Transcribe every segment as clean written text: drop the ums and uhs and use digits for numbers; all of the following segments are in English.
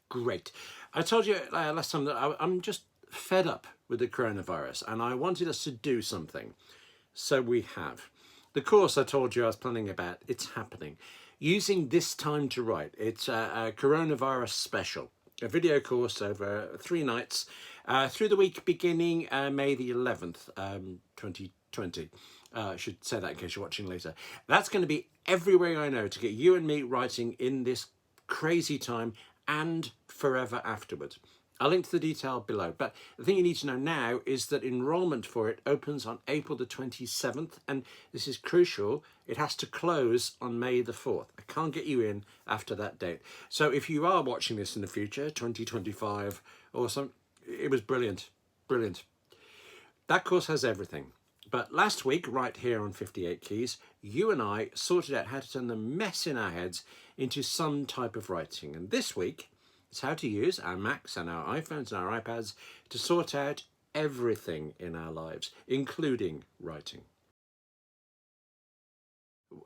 Great. I told you last time that I'm just fed up with the coronavirus and I wanted us to do something. So we have. The course I told you I was planning about, it's happening. Using this time to write. It's a coronavirus special. A video course over 3 nights through the week beginning May the 11th, 2020. I should say that in case you're watching later. That's going to be every way I know to get you and me writing in this crazy time and forever afterwards. I'll link to the detail below, but the thing you need to know now is that enrolment for it opens on April the 27th, and this is crucial, it has to close on May the 4th. I can't get you in after that date. So if you are watching this in the future, 2025 or something, it was brilliant, brilliant. That course has everything. But last week, right here on 58 Keys, you and I sorted out how to turn the mess in our heads into some type of writing. And this week, it's how to use our Macs and our iPhones and our iPads to sort out everything in our lives, including writing.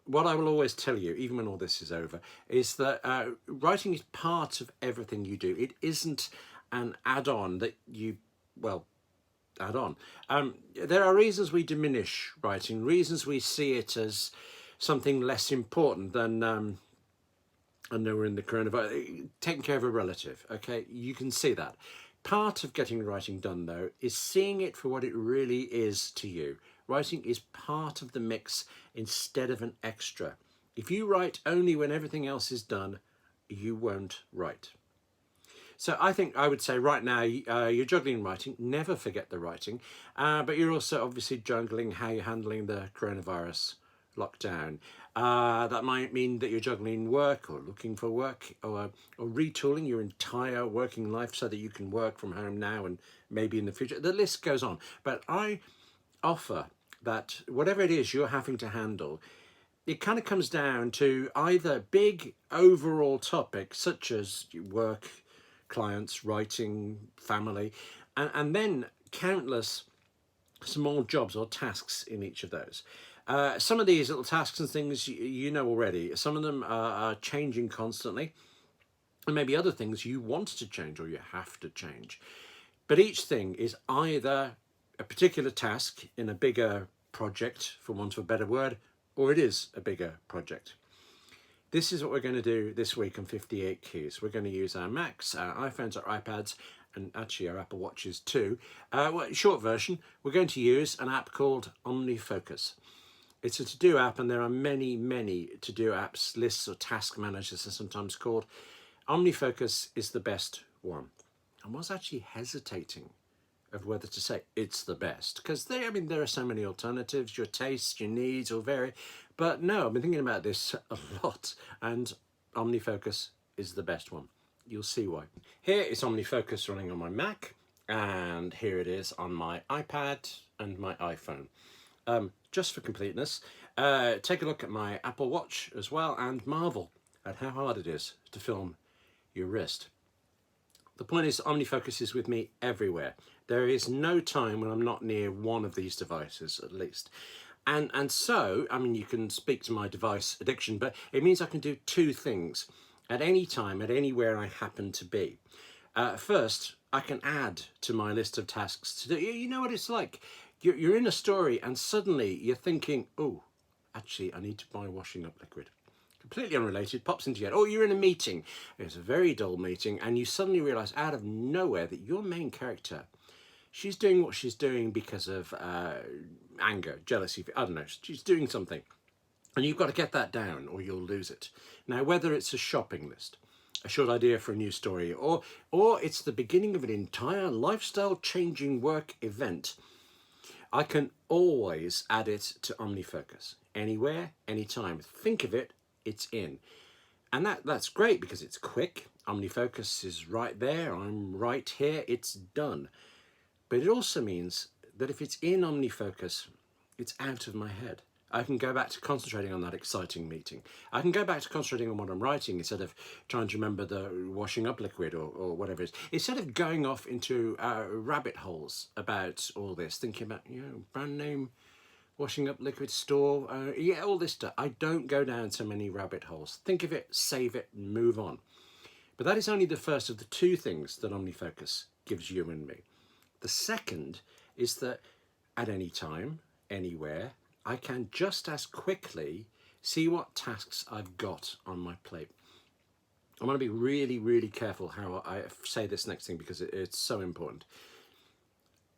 What I will always tell you, even when all this is over, is that writing is part of everything you do. It isn't an add-on that you, well, add on. There are reasons we diminish writing, reasons we see it as something less important than, I know we're in the coronavirus, taking care of a relative, okay? You can see that. Part of getting writing done, though, is seeing it for what it really is to you. Writing is part of the mix instead of an extra. If you write only when everything else is done, you won't write. So I think I would say right now you're juggling writing, never forget the writing, but you're also obviously juggling how you're handling the coronavirus lockdown. That might mean that you're juggling work or looking for work or retooling your entire working life so that you can work from home now and maybe in the future. The list goes on. But I offer that whatever it is you're having to handle, it kind of comes down to either big overall topics such as work, clients, writing, family, and then countless small jobs or tasks in each of those. Some of these little tasks and things you know already. Some of them are changing constantly, and maybe other things you want to change or you have to change. But each thing is either a particular task in a bigger project, for want of a better word, or it is a bigger project. This is what we're going to do this week on 58 Keys. We're going to use our Macs, our iPhones, our iPads, and actually our Apple Watches too. Short version, we're going to use an app called OmniFocus. It's a to-do app, and there are many, many to-do apps, lists or task managers are sometimes called. OmniFocus is the best one. I was actually hesitating of whether to say it's the best, because there are so many alternatives, your tastes, your needs will vary. But no, I've been thinking about this a lot, and OmniFocus is the best one. You'll see why. Here is OmniFocus running on my Mac, and here it is on my iPad and my iPhone. Just for completeness, take a look at my Apple Watch as well and marvel at how hard it is to film your wrist. The point is, OmniFocus is with me everywhere. There is no time when I'm not near one of these devices, at least. And so, you can speak to my device addiction, but it means I can do two things at any time, at anywhere I happen to be. First, I can add to my list of tasks to do. You know what it's like. You're in a story and suddenly you're thinking, oh, actually, I need to buy washing up liquid. Completely unrelated, pops into your head. Or you're in a meeting, it's a very dull meeting, and you suddenly realise out of nowhere that your main character, she's doing what she's doing because of anger, jealousy, I don't know, she's doing something. And you've got to get that down or you'll lose it. Now, whether it's a shopping list, a short idea for a new story, or it's the beginning of an entire lifestyle-changing work event, I can always add it to OmniFocus. Anywhere, anytime. Think of it, it's in. And that's great because it's quick. OmniFocus is right there. I'm right here. It's done. But it also means that if it's in OmniFocus, it's out of my head. I can go back to concentrating on that exciting meeting. I can go back to concentrating on what I'm writing instead of trying to remember the washing up liquid or whatever it is. Instead of going off into rabbit holes about all this, thinking about, brand name washing up liquid store, all this stuff. I don't go down so many rabbit holes. Think of it, save it, and move on. But that is only the first of the two things that OmniFocus gives you and me. The second is that at any time, anywhere, I can just as quickly see what tasks I've got on my plate. I want to be really, really careful how I say this next thing because it's so important.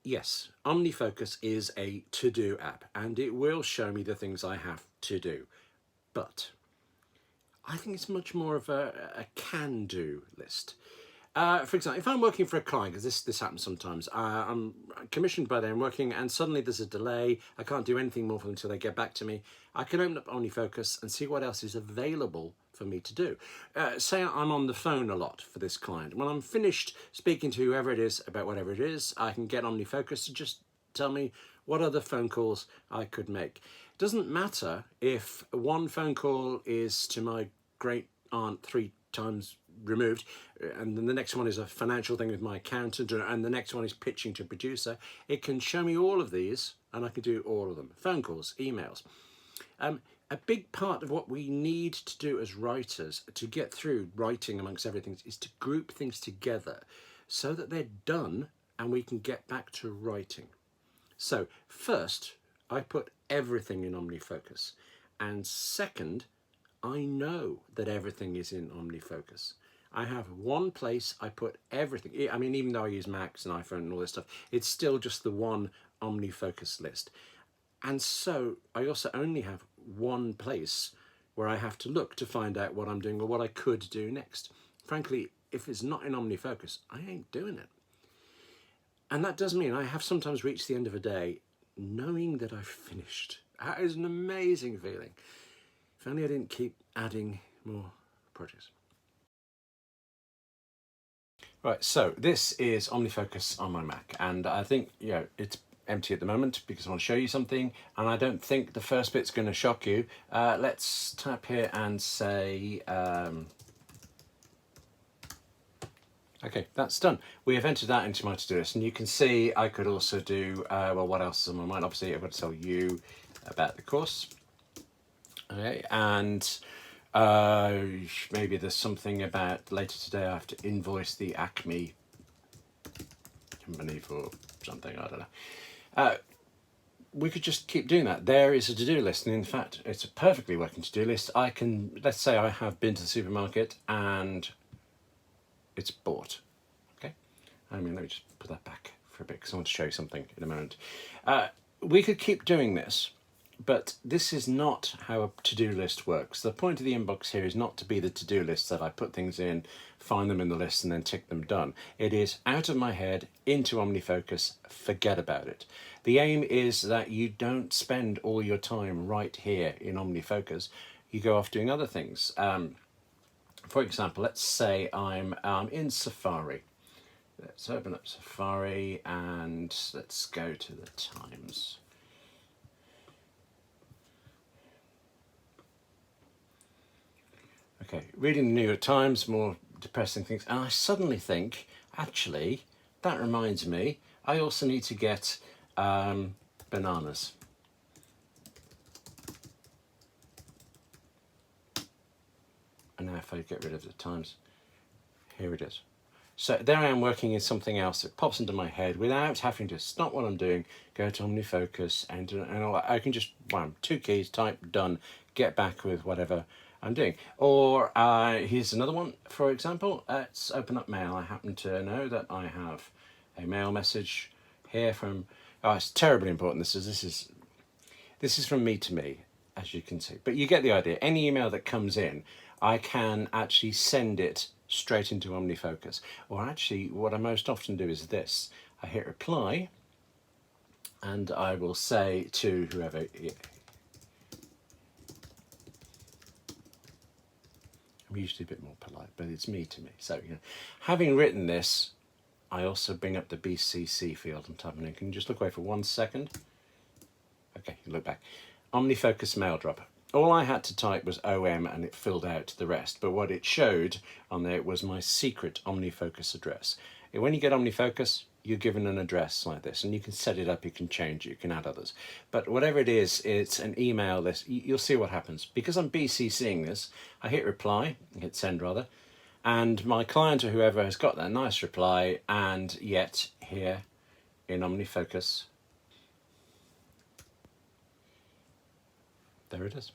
Yes, OmniFocus is a to-do app and it will show me the things I have to do. But I think it's much more of a can-do list. For example, if I'm working for a client, because this happens sometimes, I'm commissioned by them working and suddenly there's a delay, I can't do anything more for them until they get back to me, I can open up OmniFocus and see what else is available for me to do. Say I'm on the phone a lot for this client. When I'm finished speaking to whoever it is about whatever it is, I can get OmniFocus to just tell me what other phone calls I could make. It doesn't matter if one phone call is to my great aunt 3 times removed, and then the next one is a financial thing with my accountant, and the next one is pitching to a producer. It can show me all of these and I can do all of them. Phone calls, emails. A big part of what we need to do as writers to get through writing amongst everything is to group things together so that they're done and we can get back to writing. So first, I put everything in OmniFocus, and second, I know that everything is in OmniFocus. I have one place I put everything. I mean, even though I use Macs and iPhone and all this stuff, it's still just the one OmniFocus list. And so I also only have one place where I have to look to find out what I'm doing or what I could do next. Frankly, if it's not in OmniFocus, I ain't doing it. And that does mean I have sometimes reached the end of a day knowing that I've finished. That is an amazing feeling. If only I didn't keep adding more projects. Right, so this is OmniFocus on my Mac, and I think, it's empty at the moment because I want to show you something, and I don't think the first bit's going to shock you. Let's tap here and say, okay, that's done. We have entered that into my to-do list, and you can see I could also do, well, what else is on my mind? Obviously, I've got to tell you about the course. Okay, and maybe there's something about later today I have to invoice the Acme company for something, I don't know. We could just keep doing that. There is a to-do list, and in fact, it's a perfectly working to-do list. I can, let's say I have been to the supermarket and it's bought. Okay, I mean, let me just put that back for a bit because I want to show you something in a moment. We could keep doing this, but this is not how a to-do list works. The point of the inbox here is not to be the to-do list that I put things in, find them in the list and then tick them done. It is out of my head, into OmniFocus, forget about it. The aim is that you don't spend all your time right here in OmniFocus. You go off doing other things. For example, let's say I'm in Safari. Let's open up Safari and let's go to the Times. Okay, reading the New York Times, more depressing things, and I suddenly think, actually, that reminds me, I also need to get bananas. And now if I get rid of the Times, here it is. So there I am working in something else that pops into my head without having to stop what I'm doing, go to OmniFocus, and all that. I can just, wham, 2 keys, type, done, get back with whatever I'm doing. Or here's another one, for example. Let's open up mail. I happen to know that I have a mail message here from, it's terribly important. This is from me to me, as you can see. But you get the idea. Any email that comes in, I can actually send it straight into OmniFocus. Or actually, what I most often do is this. I hit reply, and I will say to whoever, I'm usually a bit more polite, but it's me to me. So, having written this, I also bring up the BCC field and type it in. Can you just look away for 1 second? Okay, look back. OmniFocus mail drop. All I had to type was OM and it filled out the rest, but what it showed on there was my secret OmniFocus address. When you get OmniFocus, you're given an address like this, and you can set it up, you can change it, you can add others. But whatever it is, it's an email list. You'll see what happens. Because I'm BCCing this, I hit reply, hit send rather, And my client or whoever has got that nice reply, and yet here in OmniFocus, there it is.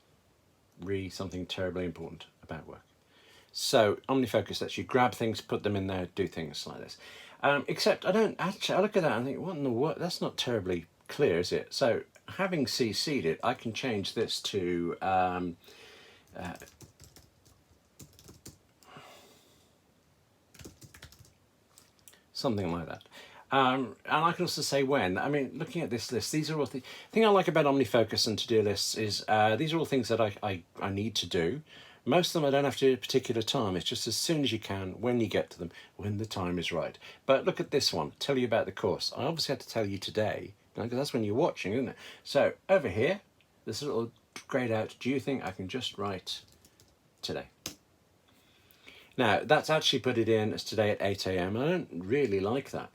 Something terribly important about work. So OmniFocus lets you grab things, put them in there, do things like this. Except I don't actually, I look at that and think, what in the world? That's not terribly clear, is it? So having CC'd it, I can change this to something like that. And I can also say when. I mean, looking at this list, these are all the thing I like about OmniFocus and to-do lists is these are all things that I need to do. Most of them I don't have to do at a particular time. It's just as soon as you can, when you get to them, when the time is right. But look at this one, tell you about the course. I obviously had to tell you today, because that's when you're watching, isn't it? So over here, this little grayed out, do you think I can just write today? Now, that's actually put it in as today at 8 a.m. I don't really like that.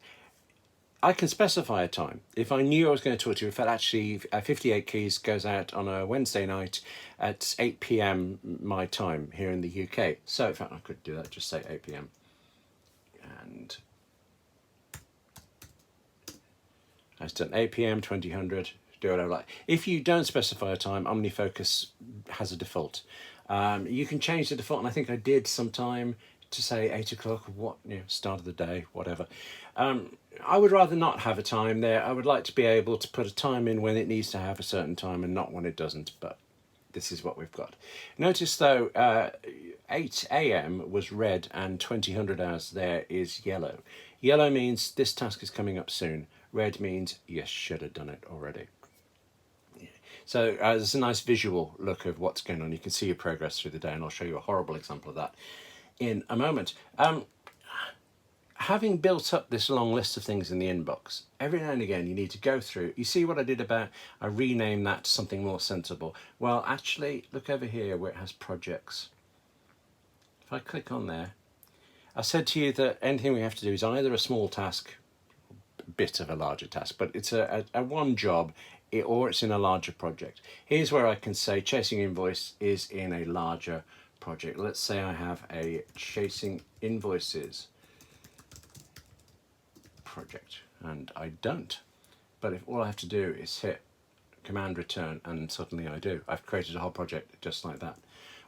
I can specify a time. If I knew I was going to talk to you, if actually 58 Keys goes out on a Wednesday night at 8 p.m. my time here in the UK. So in fact, I could do that, just say 8 p.m. And I've done 8 p.m, 2000, do whatever I like. If you don't specify a time, OmniFocus has a default. You can change the default, and I think I did sometime to say 8 o'clock, what, start of the day, whatever. I would rather not have a time there. I would like to be able to put a time in when it needs to have a certain time and not when it doesn't, but this is what we've got. Notice though, 8 a.m. was red and 2000 hours there is yellow. Yellow means this task is coming up soon. Red means you should have done it already. So there's a nice visual look of what's going on. You can see your progress through the day, and I'll show you a horrible example of that in a moment. Having built up this long list of things in the inbox, every now and again you need to go through. You see what I did about, I renamed that to something more sensible. Well, actually, look over here where it has projects. If I click on there, I said to you that anything we have to do is either a small task, a bit of a larger task, but it's a one job, or it's in a larger project. Here's where I can say chasing invoice is in a larger project. Let's say I have a chasing invoices project, and I don't. But if all I have to do is hit command return, and suddenly I do. I've created a whole project just like that.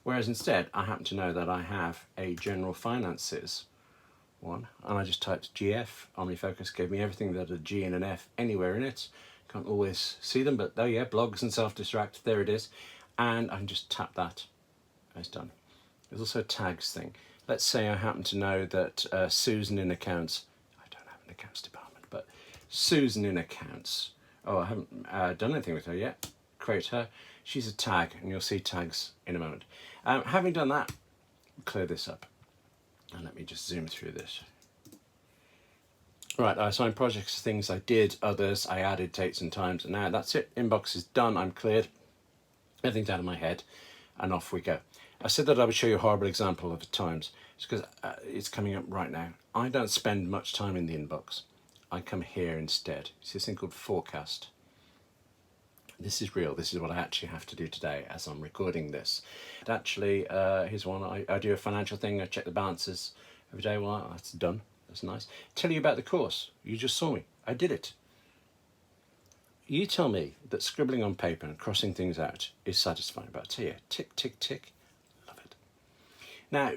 Whereas instead, I happen to know that I have a general finances one, and I just typed GF. OmniFocus gave me everything that a G and an F anywhere in it. Can't always see them, but oh yeah, blogs and self-distract, there it is. And I can just tap that, it's done. There's also a tags thing. Let's say I happen to know that Susan in accounts, I don't have an accounts department, but Susan in accounts, oh, I haven't done anything with her yet. Create her, she's a tag, and you'll see tags in a moment. Having done that, clear this up. And let me just zoom through this. Right, I assigned projects, things I did, others, I added dates and times, and now that's it. Inbox is done, I'm cleared. Everything's out of my head, and off we go. I said that I would show you a horrible example of times. It's because it's coming up right now. I don't spend much time in the inbox. I come here instead. It's this thing called forecast. This is real. This is what I actually have to do today as I'm recording this. And actually, here's one. I do a financial thing. I check the balances every day. Well, that's done. That's nice. Tell you about the course. You just saw me. I did it. You tell me that scribbling on paper and crossing things out is satisfying, but I tell you, tick, tick, tick, love it. Now,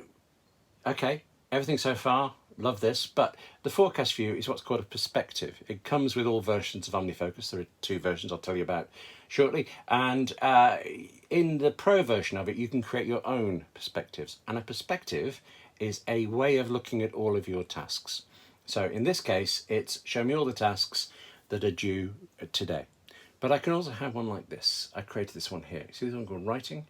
okay, everything so far, love this, but the forecast view is what's called a perspective. It comes with all versions of OmniFocus. There are 2 versions I'll tell you about shortly. And in the pro version of it, you can create your own perspectives. And a perspective is a way of looking at all of your tasks. So in this case, it's show me all the tasks that are due today. But I can also have one like this. I created this one here. See this one called writing?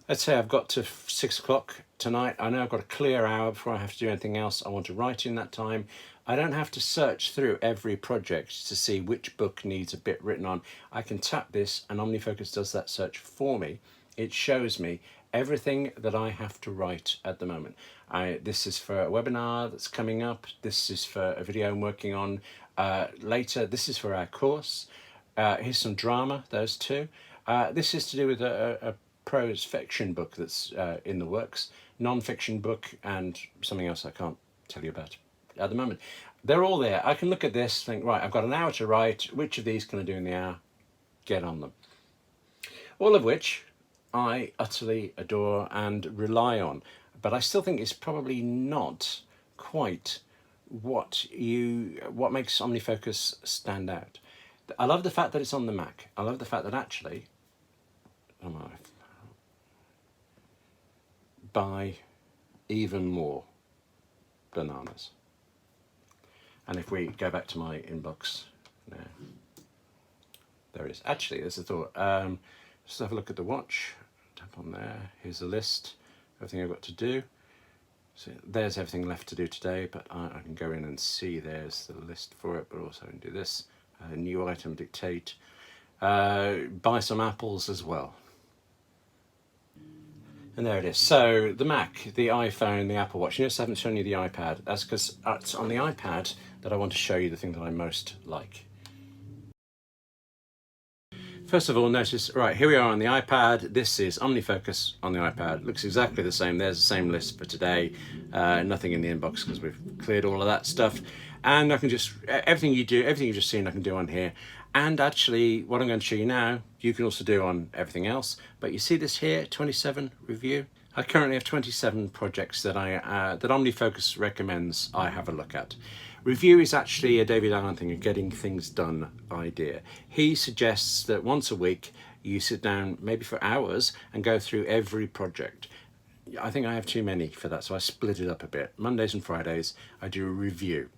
Let's say I've got to 6 o'clock tonight. I know I've got a clear hour before I have to do anything else. I want to write in that time. I don't have to search through every project to see which book needs a bit written on. I can tap this and OmniFocus does that search for me. It shows me everything that I have to write at the moment. This is for a webinar that's coming up. This is for a video I'm working on later. This is for our course. Here's some drama, those 2. This is to do with a prose fiction book that's in the works, non-fiction book, and something else I can't tell you about at the moment. They're all there. I can look at this, think, right, I've got an hour to write. Which of these can I do in the hour? Get on them. All of which I utterly adore and rely on. But I still think it's probably not quite what makes OmniFocus stand out. I love the fact that it's on the Mac. I love the fact that actually, buy even more bananas. And if we go back to my inbox now, there it is. Actually, there's a thought. Just have a look at the watch. Tap on there. Here's the list. Everything I've got to do. So there's everything left to do today, but I can go in and see there's the list for it, but also I can do this. New item, dictate. Buy some apples as well. And there it is. So the Mac, the iPhone, the Apple Watch. Notice I haven't shown you the iPad. That's because it's on the iPad that I want to show you the thing that I most like. First of all, notice, right, here we are on the iPad. This is OmniFocus on the iPad. It looks exactly the same. There's the same list for today. Nothing in the inbox because we've cleared all of that stuff. And I can just, everything you've just seen, I can do on here. And actually, what I'm going to show you now, you can also do on everything else. But you see this here, 27 review. I currently have 27 projects that that OmniFocus recommends I have a look at. Review is actually a David Allen thing, a getting things done idea. He suggests that once a week you sit down, maybe for hours, and go through every project. I think I have too many for that, so I split it up a bit. Mondays and Fridays, I do a review.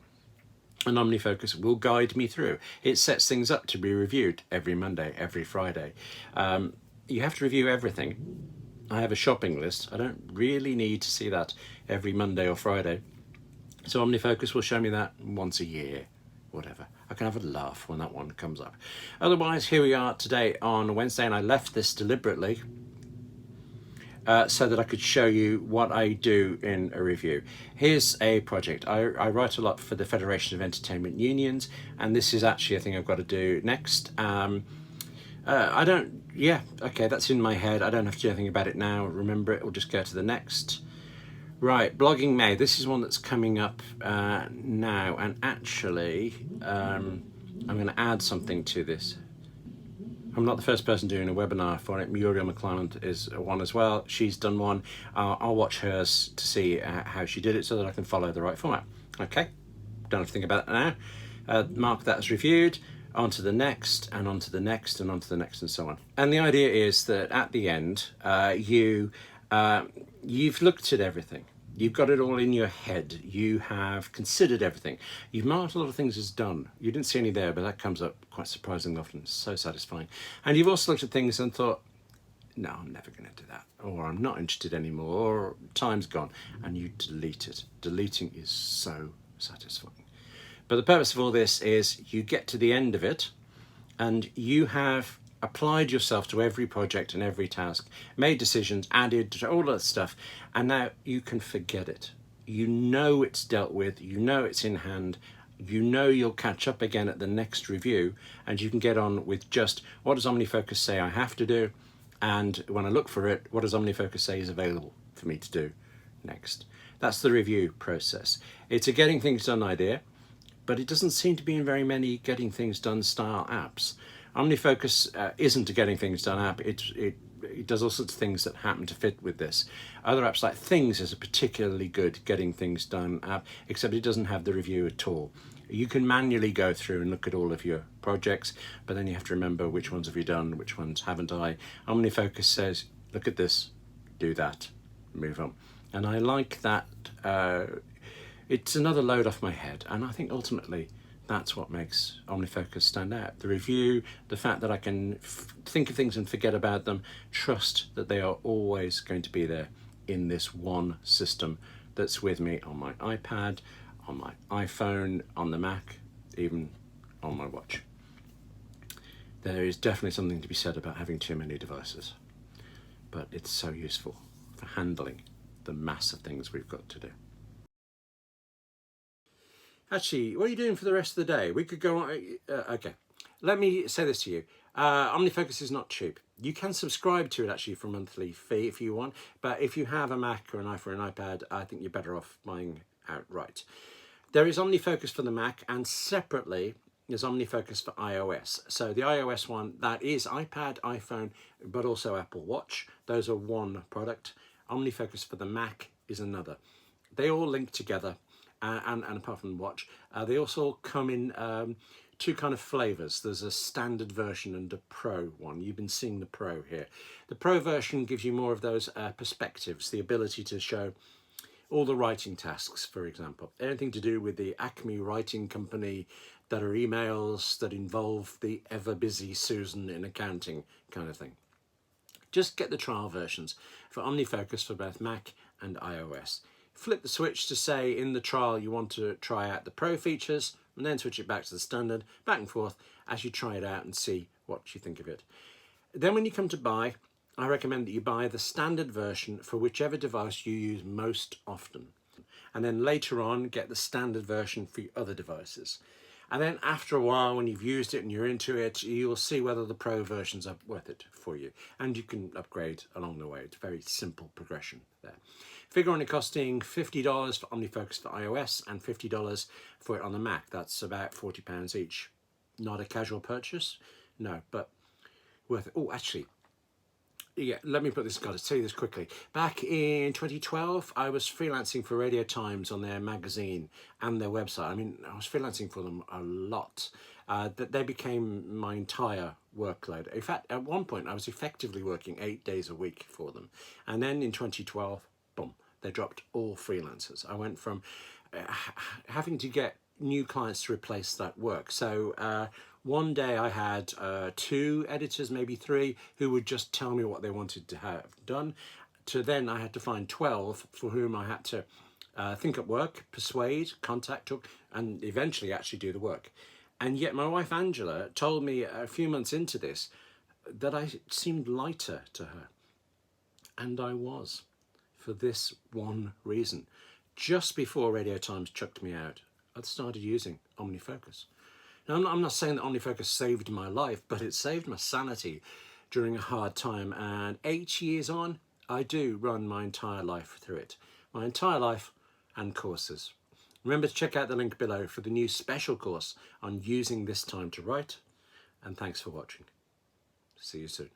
And OmniFocus will guide me through. It sets things up to be reviewed every Monday, every Friday. You have to review everything. I have a shopping list. I don't really need to see that every Monday or Friday. So OmniFocus will show me that once a year, whatever. I can have a laugh when that one comes up. Otherwise, here we are today on Wednesday, and I left this deliberately so that I could show you what I do in a review. Here's a project. I write a lot for the Federation of Entertainment Unions, and this is actually a thing I've got to do next. Okay, that's in my head. I don't have to do anything about it now. Remember it, we'll just go to the next. Right, Blogging May. This is one that's coming up now, and actually I'm going to add something to this. I'm not the first person doing a webinar for it. Muriel McClelland is one as well. She's done one. I'll watch hers to see how she did it so that I can follow the right format. Okay, don't have to think about it now. Mark that as reviewed. On to the next, and on to the next, and on to the next, and so on. And the idea is that at the end, you've looked at everything. You've got it all in your head. You have considered everything. You've marked a lot of things as done. You didn't see any there, but that comes up quite surprisingly often. It's so satisfying. And you've also looked at things and thought, no, I'm never going to do that. Or I'm not interested anymore. Or time's gone. And you delete it. Deleting is so satisfying. But the purpose of all this is you get to the end of it and you have applied yourself to every project and every task, made decisions, added all that stuff, and now you can forget it. You know it's dealt with, you know it's in hand, you know you'll catch up again at the next review, and you can get on with just what does OmniFocus say I have to do, and when I look for it, what does OmniFocus say is available for me to do next. That's the review process. It's a getting things done idea, but it doesn't seem to be in very many getting things done style apps. OmniFocus isn't a getting things done app. It does all sorts of things that happen to fit with this. Other apps like Things is a particularly good getting things done app, except it doesn't have the review at all. You can manually go through and look at all of your projects, but then you have to remember which ones have you done, which ones haven't I. OmniFocus says, look at this, do that, move on. And I like that. It's another load off my head, and I think ultimately that's what makes OmniFocus stand out. The review, the fact that I can think of things and forget about them, trust that they are always going to be there in this one system that's with me on my iPad, on my iPhone, on the Mac, even on my watch. There is definitely something to be said about having too many devices, but it's so useful for handling the mass of things we've got to do. Actually, what are you doing for the rest of the day? We could go on. Okay. let me say this to you. OmniFocus is not cheap. You can subscribe to it actually for a monthly fee if you want, but if you have a Mac or an iPhone or an iPad, I think you're better off buying outright. There is OmniFocus for the Mac, and separately there's OmniFocus for iOS. So the iOS one, that is iPad, iPhone, but also Apple Watch. Those are one product. OmniFocus for the Mac is another. They all link together, and apart from the watch, they also come in two kind of flavors. There's a standard version and a pro one. You've been seeing the pro here. The pro version gives you more of those perspectives, the ability to show all the writing tasks, for example, anything to do with the Acme Writing Company that are emails that involve the ever busy Susan in accounting kind of thing. Just get the trial versions for OmniFocus for both Mac and iOS. Flip the switch to say in the trial you want to try out the pro features, and then switch it back to the standard, back and forth as you try it out and see what you think of it. Then when you come to buy, I recommend that you buy the standard version for whichever device you use most often. And then later on, get the standard version for your other devices. And then after a while, when you've used it and you're into it, you'll see whether the pro versions are worth it for you. And you can upgrade along the way. It's a very simple progression there. Figure on it costing $50 for OmniFocus for iOS and $50 for it on the Mac. That's about £40 each. Not a casual purchase, no, but worth it. Oh, actually, yeah, let me put this, got to tell you this quickly. Back in 2012, I was freelancing for Radio Times on their magazine and their website. I mean, I was freelancing for them a lot. That they became my entire workload. In fact, at one point, I was effectively working 8 days a week for them. And then in 2012, boom, they dropped all freelancers. I went from having to get new clients to replace that work. So one day I had 2 editors, maybe 3, who would just tell me what they wanted to have done, to then I had to find 12 for whom I had to think up work, persuade, contact, talk, and eventually actually do the work. And yet my wife Angela told me a few months into this that I seemed lighter to her. And I was, for this one reason. Just before Radio Times chucked me out, I started using OmniFocus. Now, I'm not saying that OmniFocus saved my life, but it saved my sanity during a hard time. And 8 years on, I do run my entire life through it. My entire life and courses. Remember to check out the link below for the new special course on using this time to write. And thanks for watching. See you soon.